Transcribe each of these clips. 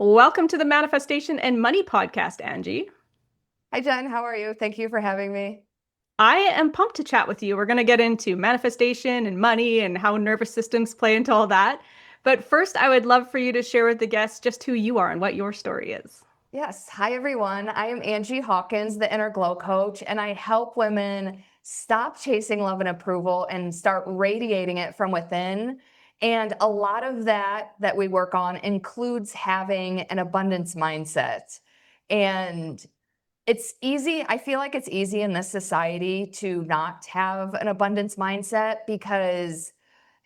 Welcome to the Manifestation and Money podcast, Angie. Hi, Jen. How are you? Thank you for having me. I am pumped to chat with you. We're going to get into manifestation and money and how nervous systems play into all that. But first, I would love for you to share with the guests just who you are and what your story is. Yes. Hi, everyone. I am Angie Hawkins, the Inner Glow Coach, and I help women stop chasing love and approval and start radiating it from within. And a lot of that we work on includes having an abundance mindset. And it's easy. I feel like it's easy in this society to not have an abundance mindset because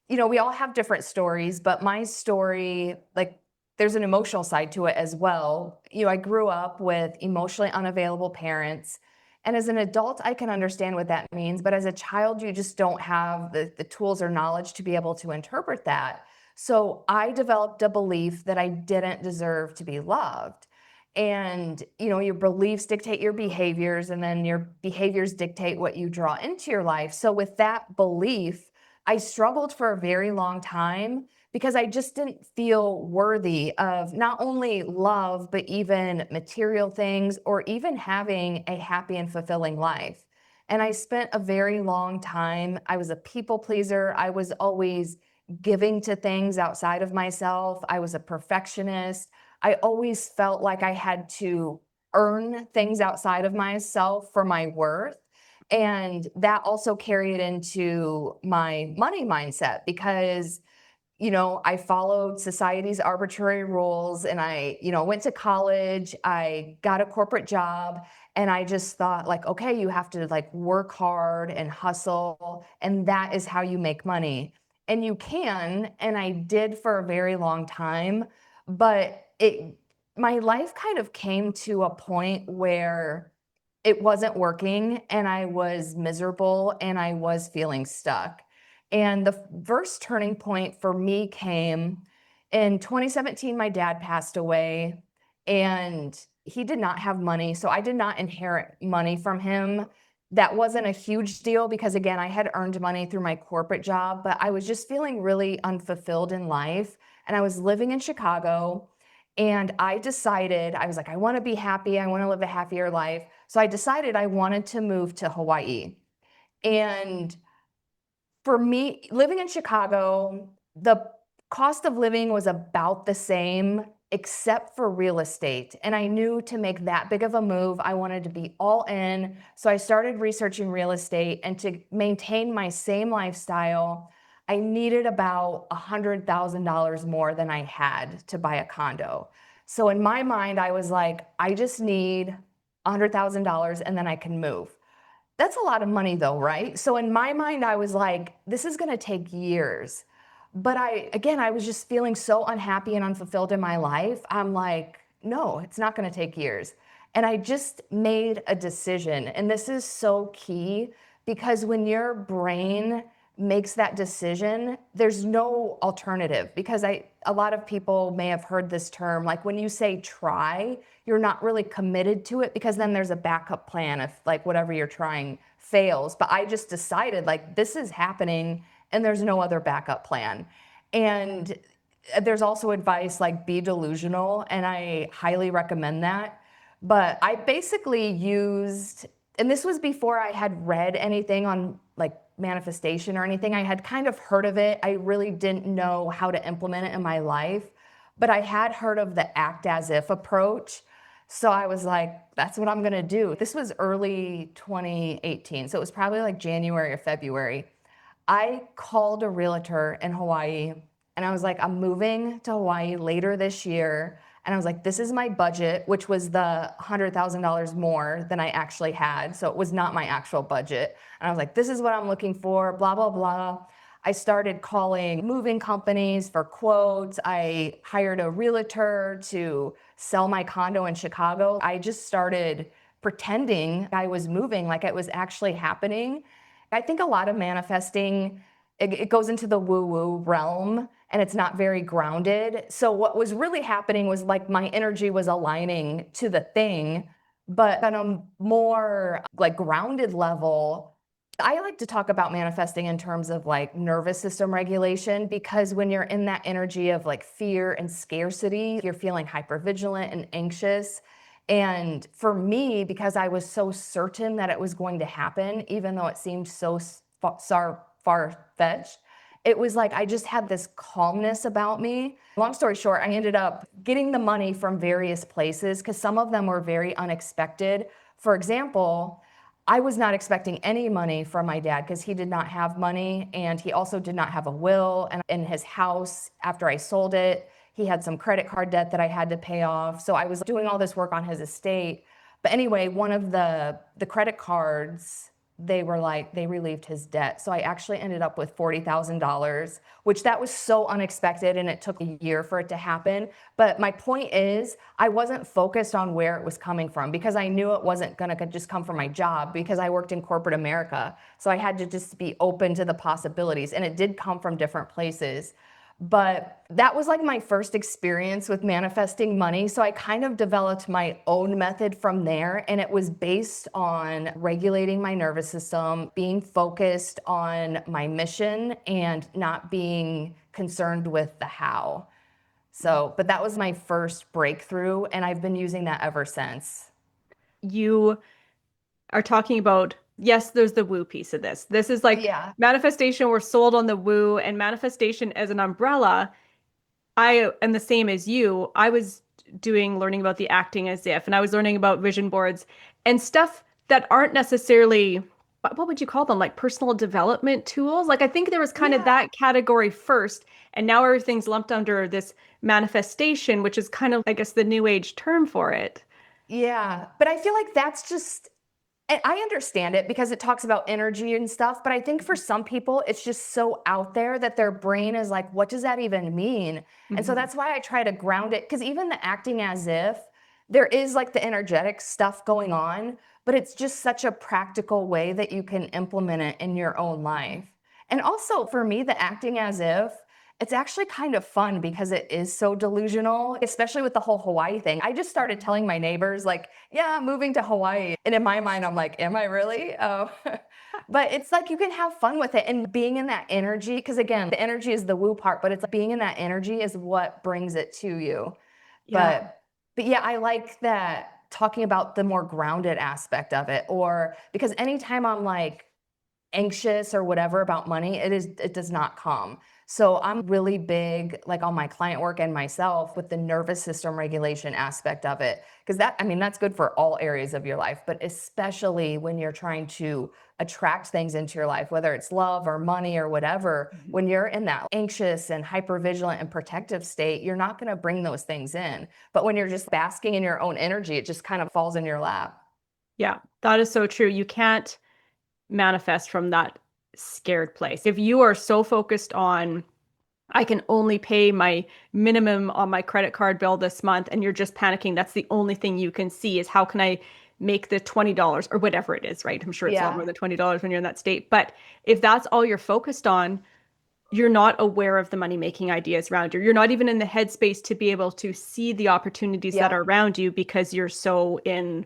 we all have different stories, but my story, like, there's an emotional side to it as well. I grew up with emotionally unavailable parents. And as an adult, I can understand what that means. But as a child, you just don't have the tools or knowledge to be able to interpret that. So I developed a belief that I didn't deserve to be loved. And, your beliefs dictate your behaviors, and then your behaviors dictate what you draw into your life. So with that belief, I struggled for a very long time because I just didn't feel worthy of not only love, but even material things or even having a happy and fulfilling life. And I spent a very long time, I was a people pleaser. I was always giving to things outside of myself. I was a perfectionist. I always felt like I had to earn things outside of myself for my worth. And that also carried into my money mindset because, I followed society's arbitrary rules, and I went to college, I got a corporate job, and I just thought, like, okay, you have to like work hard and hustle, and that is how you make money. And you can, and I did for a very long time, but my life kind of came to a point where it wasn't working and I was miserable and I was feeling stuck. And the first turning point for me came in 2017. My dad passed away and he did not have money. So I did not inherit money from him. That wasn't a huge deal because, again, I had earned money through my corporate job, but I was just feeling really unfulfilled in life. And I was living in Chicago. And I decided, I was like, I want to be happy. I want to live a happier life. So I decided I wanted to move to Hawaii. And for me, living in Chicago, the cost of living was about the same except for real estate. And I knew to make that big of a move, I wanted to be all in. So I started researching real estate, and to maintain my same lifestyle, I needed about $100,000 more than I had to buy a condo. So in my mind, I was like, I just need $100,000 and then I can move. That's a lot of money though, right? So in my mind, I was like, this is going to take years. But I was just feeling so unhappy and unfulfilled in my life. I'm like, no, it's not going to take years. And I just made a decision. And this is so key because when your brain makes that decision, there's no alternative. Because a lot of people may have heard this term, like when you say try, you're not really committed to it because then there's a backup plan if like whatever you're trying fails. But I just decided like this is happening and there's no other backup plan. And there's also advice like be delusional, and I highly recommend that. But I basically used, and this was before I had read anything on like manifestation or anything. I had kind of heard of it. I really didn't know how to implement it in my life, but I had heard of the act as if approach. So I was like, that's what I'm going to do. This was early 2018. So it was probably like January or February. I called a realtor in Hawaii and I was like, I'm moving to Hawaii later this year. And I was like, this is my budget, which was the $100,000 more than I actually had. So it was not my actual budget. And I was like, this is what I'm looking for, blah, blah, blah. I started calling moving companies for quotes. I hired a realtor to sell my condo in Chicago. I just started pretending I was moving like it was actually happening. I think a lot of manifesting, it goes into the woo-woo realm and it's not very grounded. So what was really happening was like my energy was aligning to the thing, but on a more like grounded level, I like to talk about manifesting in terms of like nervous system regulation because when you're in that energy of like fear and scarcity, you're feeling hypervigilant and anxious. And for me, because I was so certain that it was going to happen, even though it seemed so far-fetched, it was like I just had this calmness about me. Long story short, I ended up getting the money from various places because some of them were very unexpected. For example, I was not expecting any money from my dad because he did not have money and he also did not have a will. And in his house, after I sold it, he had some credit card debt that I had to pay off. So I was doing all this work on his estate. But anyway, one of the credit cards, they were like, they relieved his debt. So I actually ended up with $40,000, which that was so unexpected and it took a year for it to happen. But my point is, I wasn't focused on where it was coming from because I knew it wasn't gonna just come from my job because I worked in corporate America. So I had to just be open to the possibilities and it did come from different places. But that was like my first experience with manifesting money. So I kind of developed my own method from there. And it was based on regulating my nervous system, being focused on my mission, and not being concerned with the how. So, but that was my first breakthrough. And I've been using that ever since. You are talking about, yes, there's the woo piece of this. This is like Yeah. manifestation, we're sold on the woo, and manifestation as an umbrella. I am the same as you. I was doing learning about the acting as if, and I was learning about vision boards and stuff that aren't necessarily, what would you call them? Like personal development tools. Like I think there was kind of Yeah. that category first, and now everything's lumped under this manifestation, which is kind of, I guess, the new age term for it. Yeah. But I feel like that's just, and I understand it because it talks about energy and stuff, but I think for some people, it's just so out there that their brain is like, what does that even mean? And so Mhm. that's why I try to ground it because even the acting as if, there is like the energetic stuff going on, but it's just such a practical way that you can implement it in your own life. And also for me, the acting as if, it's actually kind of fun because it is so delusional, especially with the whole Hawaii thing. I just started telling my neighbors, like, yeah, I'm moving to Hawaii. And in my mind, I'm like, am I really? Oh. But it's like you can have fun with it and being in that energy. Because again, the energy is the woo part, but it's like being in that energy is what brings it to you. Yeah. But but yeah, I like that talking about the more grounded aspect of it. Or because anytime I'm like anxious or whatever about money, it does not come. So I'm really big like on my client work and myself with the nervous system regulation aspect of it because that I mean that's good for all areas of your life, but especially when you're trying to attract things into your life, whether it's love or money or whatever, Mhm. when you're in that anxious and hypervigilant and protective state, you're not going to bring those things in. But when you're just basking in your own energy, it just kind of falls in your lap. Yeah, that is so true. You can't manifest from that scared place. If you are so focused on, I can only pay my minimum on my credit card bill this month, and you're just panicking, that's the only thing you can see is how can I make the $20 or whatever it is, right? I'm sure it's a lot more Yeah. than $20 when you're in that state. But if that's all you're focused on, you're not aware of the money making ideas around you. You're not even in the headspace to be able to see the opportunities that are Yep. around you because you're so in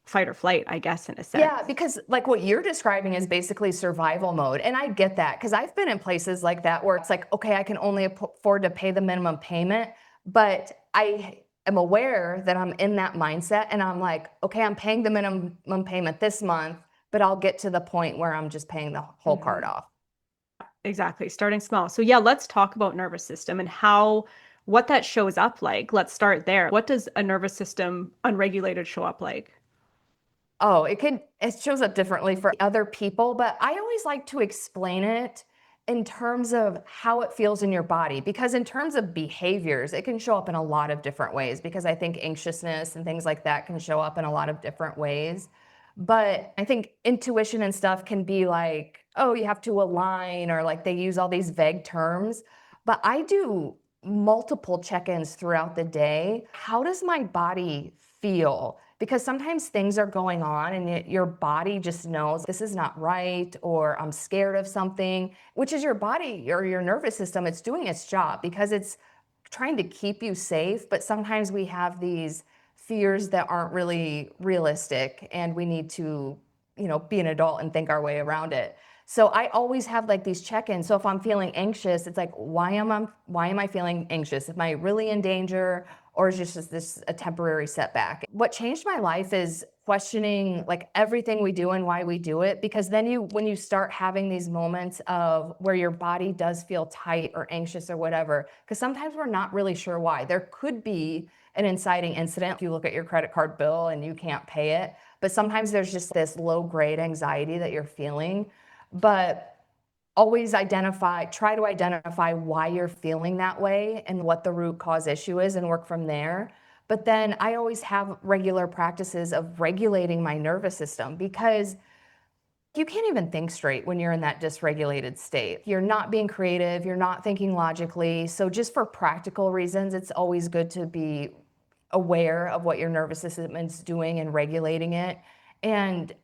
fight or flight, I guess, in a Yeah, sense. because like what you're describing is basically survival mode. And I get that because I've been in places like that where it's like, okay, I can only afford to pay the minimum payment, but I am aware that I'm in that mindset and I'm like, okay, I'm paying the minimum payment this month, but I'll get to the point where I'm just paying the whole card Mhm. off. Exactly. Starting small. So yeah, let's talk about nervous system and how what that shows up like. Let's start there. What does a nervous system unregulated show up like? Oh, it shows up differently for other people, but I always like to explain it in terms of how it feels in your body. Because in terms of behaviors, it can show up in a lot of different ways. Because I think anxiousness and things like that can show up in a lot of different ways. But I think intuition and stuff can be like, oh, you have to align, or like they use all these vague terms. But I do multiple check ins throughout the day. How does my body feel? Because sometimes things are going on and your body just knows this is not right or I'm scared of something, which is your body or your nervous system. It's doing its job because it's trying to keep you safe. But sometimes we have these fears that aren't really realistic and we need to be an adult and think our way around it. So I always have like these check-ins. So if I'm feeling anxious, it's like, why am I feeling anxious? Am I really in danger, or is this a temporary setback? What changed my life is questioning like everything we do and why we do it, because then when you start having these moments of where your body does feel tight or anxious or whatever, because sometimes we're not really sure why. There could be an inciting incident. If you look at your credit card bill and you can't pay it, but sometimes there's just this low grade anxiety that you're feeling. But always try to identify why you're feeling that way and what the root cause issue is and work from there. But then I always have regular practices of regulating my nervous system, because you can't even think straight when you're in that dysregulated state. You're not being creative, you're not thinking logically. So just for practical reasons, it's always good to be aware of what your nervous system is doing and regulating it. And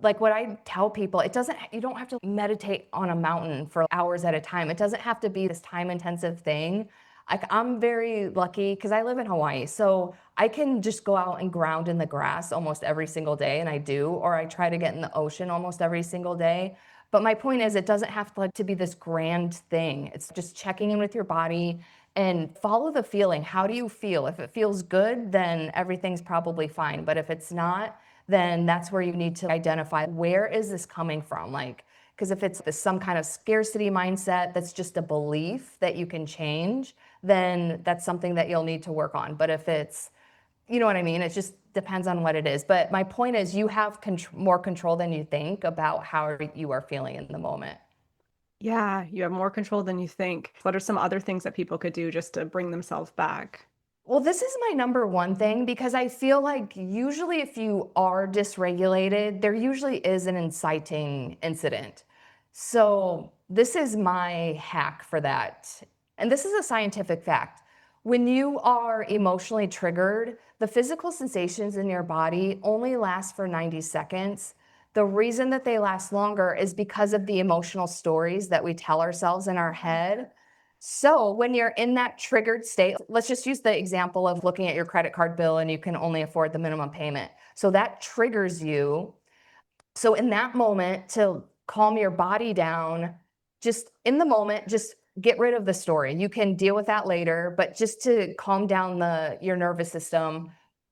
like what I tell people, you don't have to meditate on a mountain for hours at a time. It doesn't have to be this time intensive thing. Like, I'm very lucky because I live in Hawaii, so I can just go out and ground in the grass almost every single day, and I do, or I try to get in the ocean almost every single day. But my point is, it doesn't have to be this grand thing. It's just checking in with your body and follow the feeling. How do you feel? If it feels good, then everything's probably fine. But if it's not, then that's where you need to identify, where is this coming from? Like, because if it's some kind of scarcity mindset that's just a belief that you can change, then that's something that you'll need to work on. But if it's, you know what I mean? It just depends on what it is. But my point is, you have more control than you think about how you are feeling in the moment. Yeah, you have more control than you think. What are some other things that people could do just to bring themselves back? Well, this is my number one thing, because I feel like usually if you are dysregulated, there usually is an inciting incident. So this is my hack for that. And this is a scientific fact. When you are emotionally triggered, the physical sensations in your body only last for 90 seconds. The reason that they last longer is because of the emotional stories that we tell ourselves in our head. So when you're in that triggered state, let's just use the example of looking at your credit card bill and you can only afford the minimum payment. So that triggers you. So in that moment, to calm your body down, just in the moment, just get rid of the story. You can deal with that later, but just to calm down your nervous system,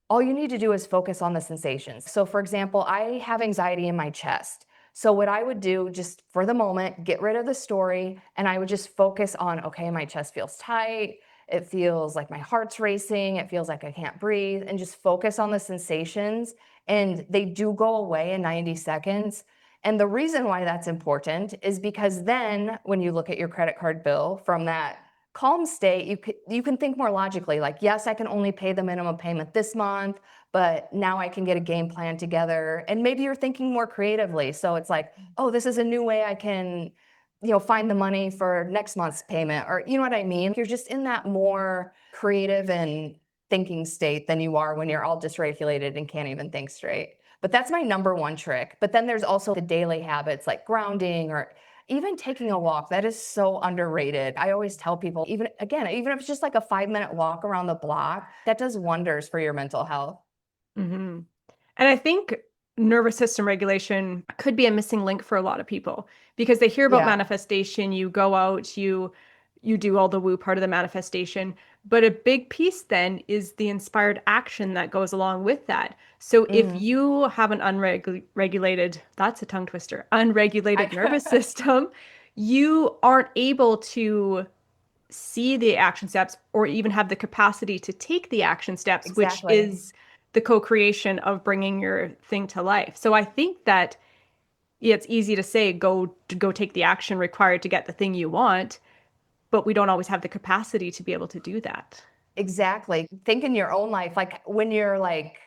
all you need to do is focus on the sensations. So for example, I have anxiety in my chest. So what I would do, just for the moment, get rid of the story, and I would just focus on, okay, my chest feels tight. It feels like my heart's racing. It feels like I can't breathe, and just focus on the sensations. And they do go away in 90 seconds. And the reason why that's important is because then when you look at your credit card bill from that calm state, you can think more logically, like, yes, I can only pay the minimum payment this month, but now I can get a game plan together. And maybe you're thinking more creatively. So it's like, oh, this is a new way I can, find the money for next month's payment, or you know what I mean? You're just in that more creative and thinking state than you are when you're all dysregulated and can't even think straight. But that's my number one trick. But then there's also the daily habits like grounding, or even taking a walk. That is so underrated. I always tell people, even if it's just like a 5-minute walk around the block, that does wonders for your mental health. Hmm. And I think nervous system regulation could be a missing link for a lot of people because they hear about Yeah. manifestation, you go out, you do all the woo part of the manifestation, but a big piece then is the inspired action that goes along with that. So if Mm. you have an unregulated, that's a tongue twister, unregulated nervous I, system, you aren't able to see the action steps or even have the capacity to take the action steps, which exactly. is the co-creation of bringing your thing to life. So I think that yeah, it's easy to say go take the action required to get the thing you want, but we don't always have the capacity to be able to do that. Exactly. Think in your own life, like when you're like,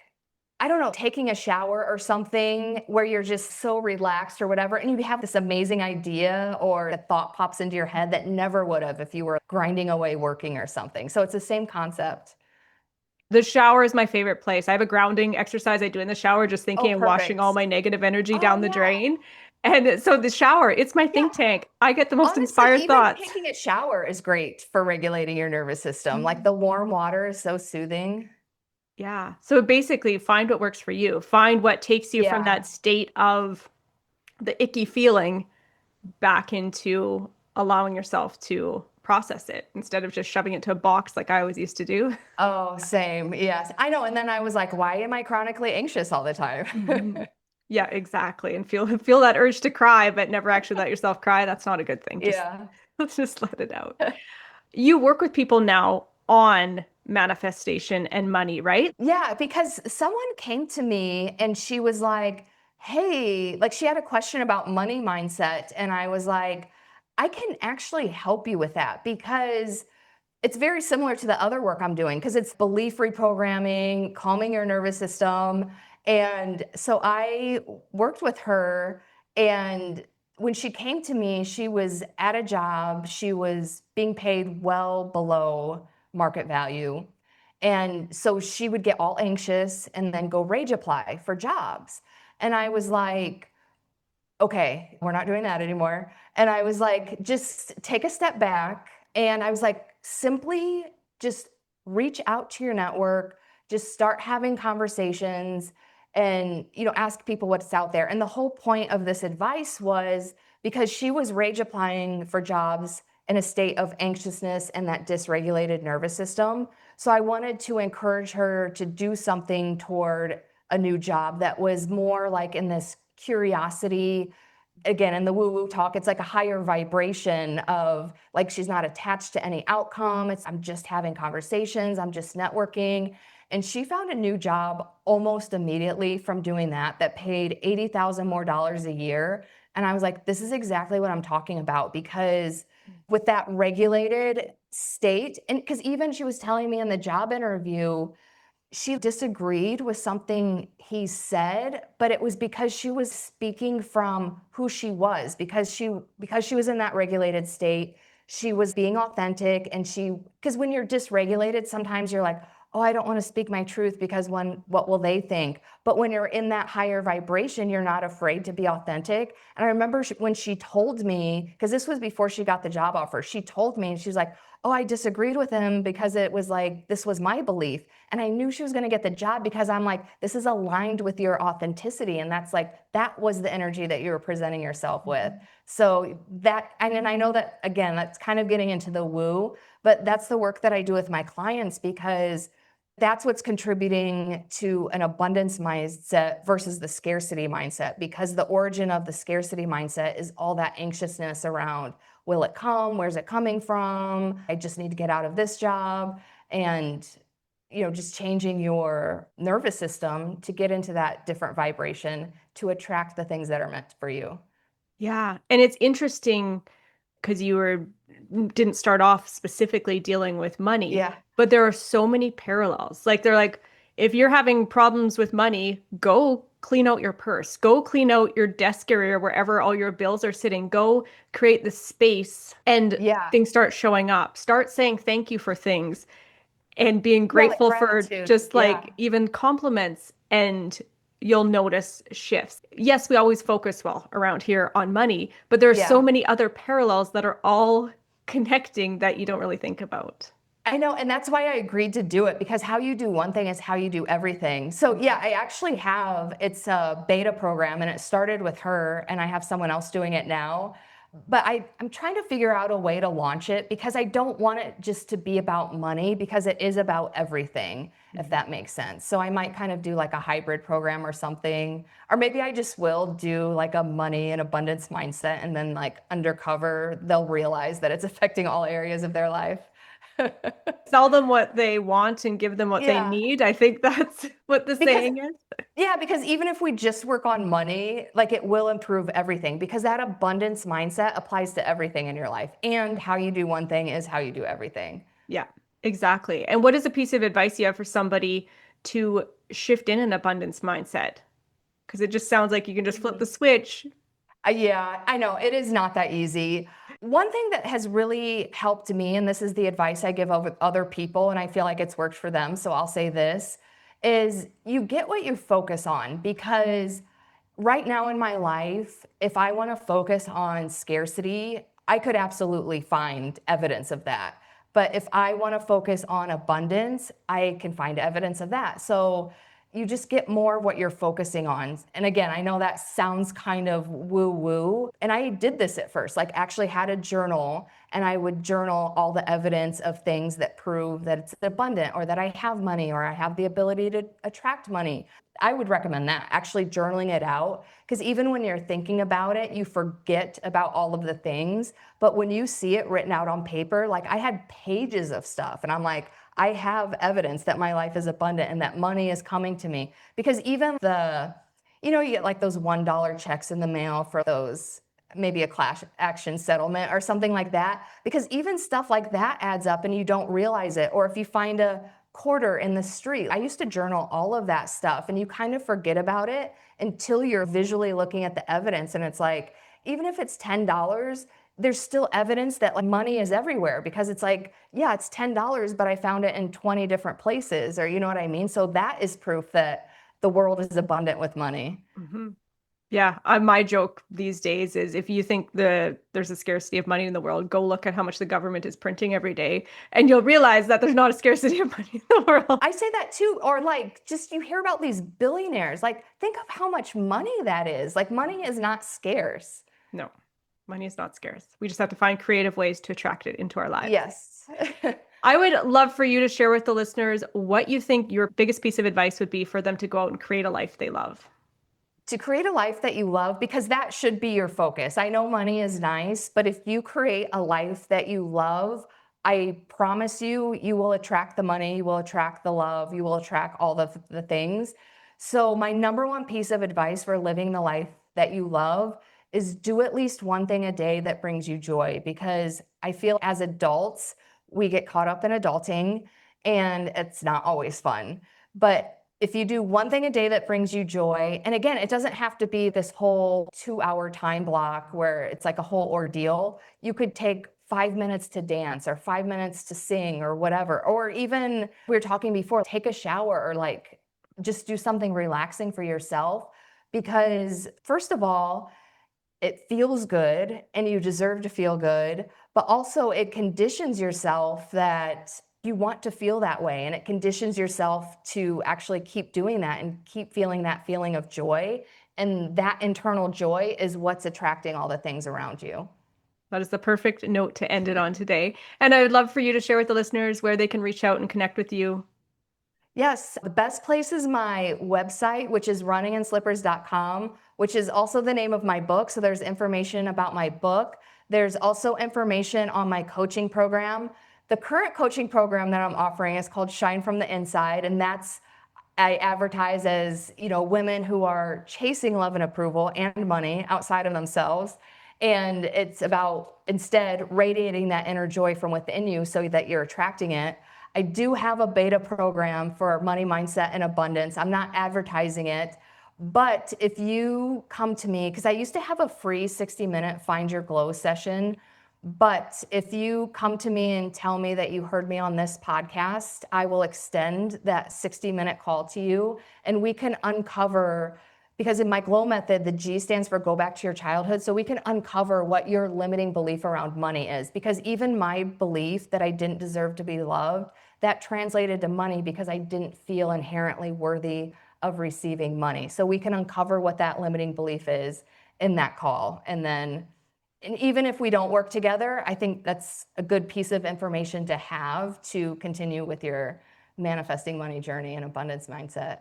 I don't know, taking a shower or something where you're just so relaxed or whatever, and you have this amazing idea or a thought pops into your head that never would have if you were grinding away working or something. So it's the same concept. The shower is my favorite place. I have a grounding exercise I do in the shower, just Oh, thinking and washing all perfect. my negative energy Oh, down the yeah. drain. And so the shower, it's my Yeah. think tank. I get the most Honestly, inspired even thoughts. taking a shower is great for regulating your nervous system. Like the warm water is so soothing. Yeah. So basically, find what works for you. Find what takes you from Yeah. that state of the icky feeling back into allowing yourself to process it instead of just shoving it to a box like I always used to do. Oh, same. Yes. I know. And then I was like, why am I chronically anxious all the time? Mhm. Yeah, exactly. And feel that urge to cry, but never actually let yourself cry. That's not a good thing. Just Yeah. let's just let it out. You work with people now on manifestation and money, right? Yeah, because someone came to me and she was like, hey, like she had a question about money mindset. And I was like, I can actually help you with that because it's very similar to the other work I'm doing because it's belief reprogramming, calming your nervous system. And so I worked with her. And when she came to me, she was at a job, she was being paid well below market value. And so she would get all anxious and then go rage apply for jobs. And I was like, okay, we're not doing that anymore. And I was like, just take a step back. And I was like, simply just reach out to your network, just start having conversations and, ask people what's out there. And the whole point of this advice was because she was rage applying for jobs in a state of anxiousness and that dysregulated nervous system. So I wanted to encourage her to do something toward a new job that was more like in this curiosity. Again, in the woo woo talk, it's like a higher vibration of like she's not attached to any outcome. I'm just having conversations, I'm just networking. And she found a new job almost immediately from doing that paid $80,000 more a year. And I was like, this is exactly what I'm talking about because with that regulated state, and because even she was telling me in the job interview, she disagreed with something he said, but it was because she was speaking from who she was, because she was in that regulated state. She was being authentic, and because when you're dysregulated, sometimes you're like, oh, I don't want to speak my truth because what will they think? But when you're in that higher vibration, you're not afraid to be authentic. And I remember when she told me, because this was before she got the job offer, she told me, and she was like, oh, I disagreed with him because it was like, this was my belief. And I knew she was going to get the job because I'm like, this is aligned with your authenticity. And that's like, that was the energy that you were presenting yourself with. So and I know that, again, that's kind of getting into the woo, but that's the work that I do with my clients because that's what's contributing to an abundance mindset versus the scarcity mindset, because the origin of the scarcity mindset is all that anxiousness around, will it come? Where's it coming from? I just need to get out of this job. And, just changing your nervous system to get into that different vibration to attract the things that are meant for you. Yeah. And it's interesting because didn't start off specifically dealing with money, Yeah. but there are so many parallels. Like they're like, if you're having problems with money, go clean out your purse, go clean out your desk area wherever all your bills are sitting, go create the space and Yeah. things start showing up. Start saying thank you for things and being Yeah. Like grateful for gratitude. just Yeah. like even compliments, and you'll notice shifts. Yes, we always focus around here on money, but there are so Yeah. many other parallels that are all connecting that you don't really think about. I know, and that's why I agreed to do it, because how you do one thing is how you do everything. So yeah, I actually it's a beta program, and it started with her, and I have someone else doing it now. But I'm trying to figure out a way to launch it because I don't want it just to be about money, because it is about everything, if Mhm. that makes sense. So I might kind of do like a hybrid program or something, or maybe I just will do like a money and abundance mindset, and then like undercover, they'll realize that it's affecting all areas of their life. Sell them what they want and give them what they Yeah, need. I think that's what the because saying is. because even if we just work on money, like it will improve everything, because that abundance mindset applies to everything in your life. And how you do one thing is how you do everything. Yeah, exactly. And what is a piece of advice you have for somebody to shift in an abundance mindset? Because it just sounds like you can just flip the switch. Yeah, I know it is not that easy. One thing that has really helped me, and this is the advice I give over other people, and I feel like it's worked for them, so I'll say this, is you get what you focus on. Because right now in my life, if I want to focus on scarcity, I could absolutely find evidence of that. But if I want to focus on abundance, I can find evidence of that. So you just get more what you're focusing on. And again, I know that sounds kind of woo-woo. And I did this at first, like actually had a journal, and I would journal all the evidence of things that prove that it's abundant, or that I have money, or I have the ability to attract money. I would recommend that, actually journaling it out, because even when you're thinking about it, you forget about all of the things. But when you see it written out on paper, like I had pages of stuff, and I'm like, I have evidence that my life is abundant and that money is coming to me. Because even you get like those $1 checks in the mail for those, maybe a class action settlement or something like that. Because even stuff like that adds up and you don't realize it. Or if you find a quarter in the street. I used to journal all of that stuff, and you kind of forget about it until you're visually looking at the evidence. And it's like, even if it's $10, there's still evidence that like money is everywhere, because it's like, yeah, it's $10, but I found it in 20 different places, or you know what I mean? So that is proof that the world is abundant with money. Mm-hmm. Yeah, my joke these days is if you think there's a scarcity of money in the world, go look at how much the government is printing every day, and you'll realize that there's not a scarcity of money in the world. I say that too, or like just you hear about these billionaires, like think of how much money that is. Like money is not scarce. No, money is not scarce. We just have to find creative ways to attract it into our lives. Yes. I would love for you to share with the listeners what you think your biggest piece of advice would be for them to go out and create a life they love. To create a life that you love, because that should be your focus. I know money is nice, but if you create a life that you love, I promise you, you will attract the money, you will attract the love, you will attract all the things. So my number one piece of advice for living the life that you love is do at least one thing a day that brings you joy, because I feel as adults, we get caught up in adulting and it's not always fun. But if you do one thing a day that brings you joy, and again, it doesn't have to be this whole 2-hour time block where it's like a whole ordeal. You could take 5 minutes to dance, or 5 minutes to sing, or whatever. Or even, we were talking before, take a shower, or like just do something relaxing for yourself. Because first of all, it feels good and you deserve to feel good, but also it conditions yourself that you want to feel that way, and it conditions yourself to actually keep doing that and keep feeling that feeling of joy. And that internal joy is what's attracting all the things around you. That is the perfect note to end it on today. And I would love for you to share with the listeners where they can reach out and connect with you. Yes, the best place is my website, which is runninginslippers.com, which is also the name of my book. So there's information about my book. There's also information on my coaching program. The current coaching program that I'm offering is called Shine from the Inside, and I advertise as, women who are chasing love and approval and money outside of themselves. And it's about instead radiating that inner joy from within you so that you're attracting it. I do have a beta program for money mindset and abundance. I'm not advertising it, but if you come to me, because I used to have a free 60-minute Find Your Glow session, but if you come to me and tell me that you heard me on this podcast, I will extend that 60-minute call to you, and we can uncover, because in my GLOW method, the G stands for go back to your childhood. So we can uncover what your limiting belief around money is. Because even my belief that I didn't deserve to be loved, that translated to money because I didn't feel inherently worthy of receiving money. So we can uncover what that limiting belief is in that call. And even if we don't work together, I think that's a good piece of information to have to continue with your manifesting money journey and abundance mindset.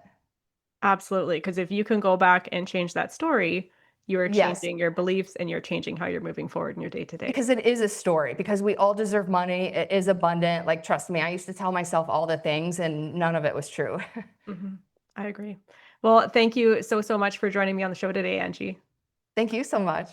Absolutely. Because if you can go back and change that story, you are Yes, changing your beliefs and you're changing how you're moving forward in your day to day. because it is a story, because we all deserve money. It is abundant. Like, trust me, I used to tell myself all the things and none of it was true. I agree. Well, thank you so much for joining me on the show today, Angie. Thank you so much.